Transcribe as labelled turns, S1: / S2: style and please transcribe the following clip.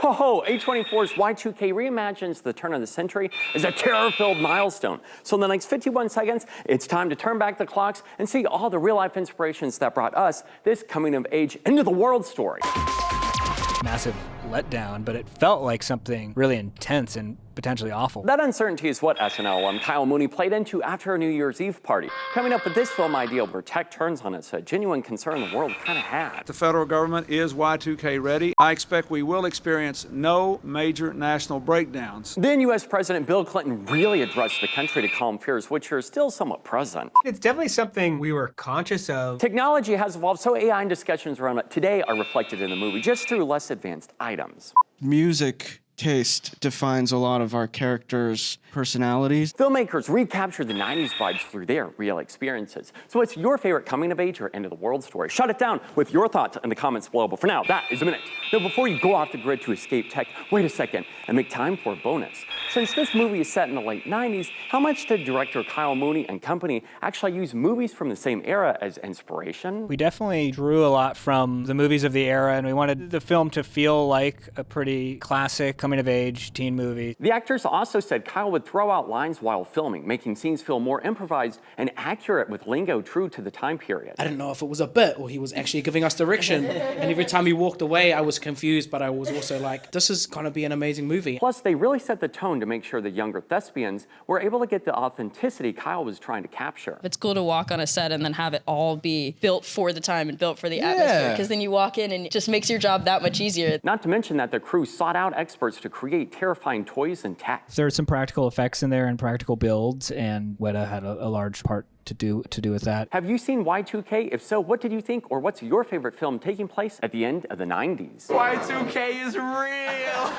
S1: Oh, A24's Y2K reimagines the turn of the century as a terror-filled milestone. So in the next 51 seconds, it's time to turn back the clocks and see all the real-life inspirations that brought us this coming-of-age into-the-world story.
S2: Massive letdown, but it felt like something really intense and potentially awful.
S1: That uncertainty is what SNL alum Kyle Mooney played into after a New Year's Eve party, coming up with this film idea where tech turns on us, a genuine concern the world kind of had.
S3: The federal government is Y2K ready. I expect we will experience no major national breakdowns.
S1: Then U.S. President Bill Clinton really addressed the country to calm fears, which are still somewhat present.
S4: It's definitely something we were conscious of.
S1: Technology has evolved, so AI and discussions around it today are reflected in the movie, just through less advanced items.
S5: Music taste defines a lot of our characters' personalities.
S1: Filmmakers recaptured the 90s vibes through their real experiences. So what's your favorite coming-of-age or end-of-the-world story? Shut it down with your thoughts in the comments below. But for now, that is a minute. Now, before you go off the grid to escape tech, wait a second and make time for a bonus. Since this movie is set in the late 90s, how much did director Kyle Mooney and company actually use movies from the same era as inspiration?
S2: We definitely drew a lot from the movies of the era, and we wanted the film to feel like a pretty classic coming-of-age teen movie.
S1: The actors also said Kyle would throw out lines while filming, making scenes feel more improvised and accurate with lingo true to the time period.
S6: I didn't know if it was a bit or he was actually giving us direction. And every time he walked away, I was confused, but I was also like, this is gonna be an amazing movie.
S1: Plus, they really set the tone to make sure the younger thespians were able to get the authenticity Kyle was trying to capture.
S7: It's cool to walk on a set and then have it all be built for the time and built for the atmosphere, because then you walk in and it just makes your job that much easier.
S1: Not to mention that the crew sought out experts to create terrifying toys and tech.
S2: There are some practical effects in there and practical builds, and Weta had a large part to do with that.
S1: Have you seen Y2K? If so, what did you think, or what's your favorite film taking place at the end of the 90s?
S4: Y2K is real!